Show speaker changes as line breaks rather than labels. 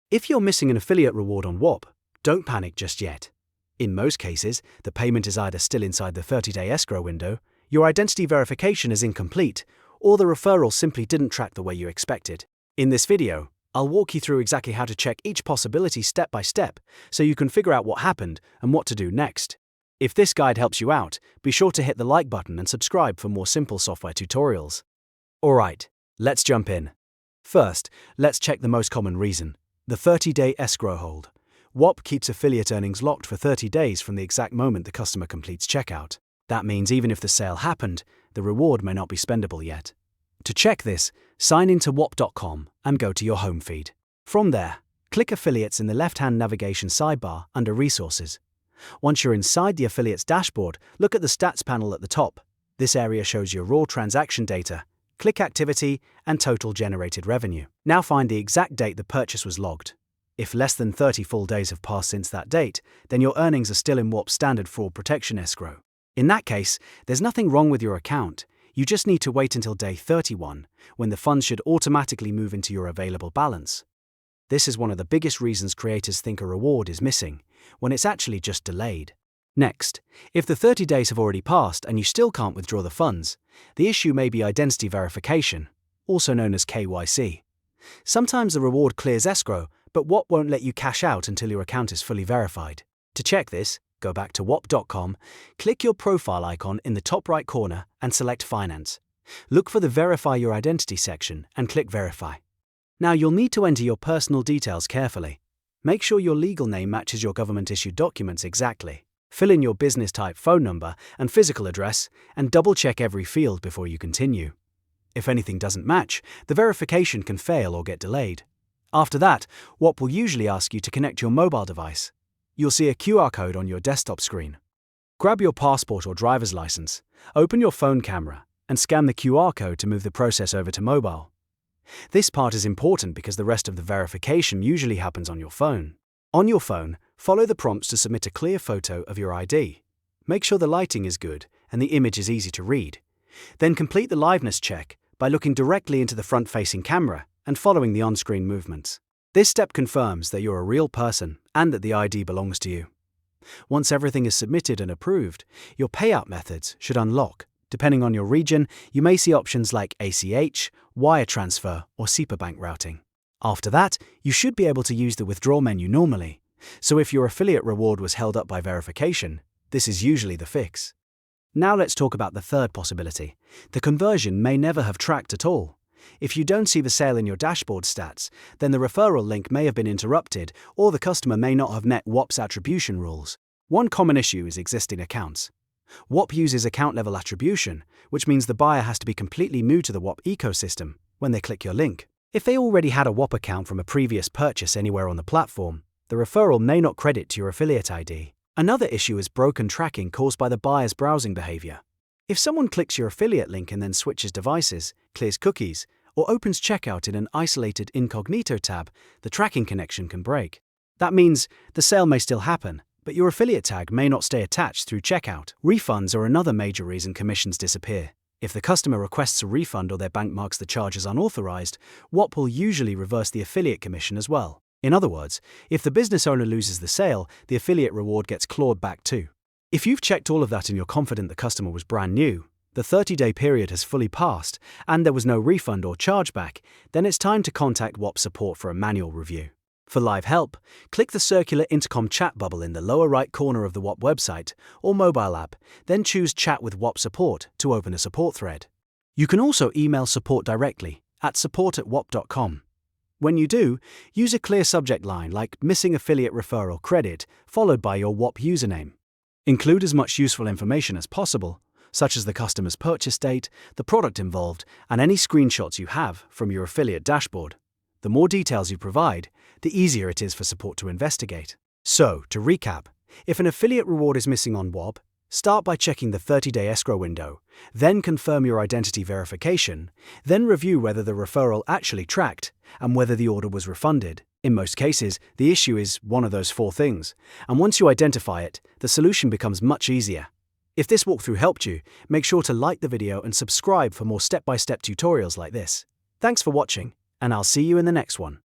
If you're missing an affiliate reward on Whop, don't panic just yet. In most cases, the payment is either still inside the 30-day escrow window, your identity verification is incomplete, or the referral simply didn't track the way you expected. In this video, I'll walk you through exactly how to check each possibility step by step so you can figure out what happened and what to do next. If this guide helps you out, be sure to hit the like button and subscribe for more simple software tutorials. Alright, let's jump in. First, let's check the most common reason: the 30-day escrow hold. Whop keeps affiliate earnings locked for 30 days from the exact moment the customer completes checkout. That means even if the sale happened, the reward may not be spendable yet. To check this, sign into Whop.com and go to your home feed. From there, click Affiliates in the left-hand navigation sidebar under Resources. Once you're inside the affiliates dashboard, look at the stats panel at the top. This area shows your raw transaction data, click activity, and total generated revenue. Now find the exact date the purchase was logged. If less than 30 full days have passed since that date, then your earnings are still in Whop's standard fraud protection escrow. In that case, there's nothing wrong with your account. You just need to wait until day 31, when the funds should automatically move into your available balance. This is one of the biggest reasons creators think a reward is missing, when it's actually just delayed. Next, if the 30 days have already passed and you still can't withdraw the funds, the issue may be identity verification, also known as KYC. Sometimes the reward clears escrow, but Whop won't let you cash out until your account is fully verified. To check this, go back to Whop.com, click your profile icon in the top right corner and select Finance. Look for the Verify Your Identity section and click Verify. Now you'll need to enter your personal details carefully. Make sure your legal name matches your government-issued documents exactly. Fill in your business type, phone number, and physical address, and double-check every field before you continue. If anything doesn't match, the verification can fail or get delayed. After that, Whop will usually ask you to connect your mobile device. You'll see a QR code on your desktop screen. Grab your passport or driver's license, open your phone camera, and scan the QR code to move the process over to mobile. This part is important because the rest of the verification usually happens on your phone. On your phone, follow the prompts to submit a clear photo of your ID. Make sure the lighting is good and the image is easy to read. Then complete the liveness check by looking directly into the front-facing camera and following the on-screen movements. This step confirms that you're a real person and that the ID belongs to you. Once everything is submitted and approved, your payout methods should unlock. Depending on your region, you may see options like ACH, wire transfer, or SEPA bank routing. After that, you should be able to use the withdraw menu normally. So if your affiliate reward was held up by verification, this is usually the fix. Now let's talk about the third possibility. The conversion may never have tracked at all. If you don't see the sale in your dashboard stats, then the referral link may have been interrupted or the customer may not have met Whop's attribution rules. One common issue is existing accounts. Whop uses account-level attribution, which means the buyer has to be completely new to the Whop ecosystem when they click your link. If they already had a Whop account from a previous purchase anywhere on the platform, the referral may not credit to your affiliate ID. Another issue is broken tracking caused by the buyer's browsing behavior. If someone clicks your affiliate link and then switches devices, clears cookies, or opens checkout in an isolated incognito tab, the tracking connection can break. That means the sale may still happen, but your affiliate tag may not stay attached through checkout. Refunds are another major reason commissions disappear. If the customer requests a refund or their bank marks the charge as unauthorized, Whop will usually reverse the affiliate commission as well. In other words, if the business owner loses the sale, the affiliate reward gets clawed back too. If you've checked all of that and you're confident the customer was brand new, the 30-day period has fully passed, and there was no refund or chargeback, then it's time to contact Whop support for a manual review. For live help, click the circular intercom chat bubble in the lower right corner of the Whop website or mobile app, then choose Chat with Whop Support to open a support thread. You can also email support directly at support@whop.com. When you do, use a clear subject line like Missing Affiliate Referral Credit, followed by your Whop username. Include as much useful information as possible, such as the customer's purchase date, the product involved, and any screenshots you have from your affiliate dashboard. The more details you provide, the easier it is for support to investigate. So, to recap, if an affiliate reward is missing on Whop, start by checking the 30-day escrow window, then confirm your identity verification, then review whether the referral actually tracked and whether the order was refunded. In most cases, the issue is one of those four things, and once you identify it, the solution becomes much easier. If this walkthrough helped you, make sure to like the video and subscribe for more step-by-step tutorials like this. Thanks for watching, and I'll see you in the next one.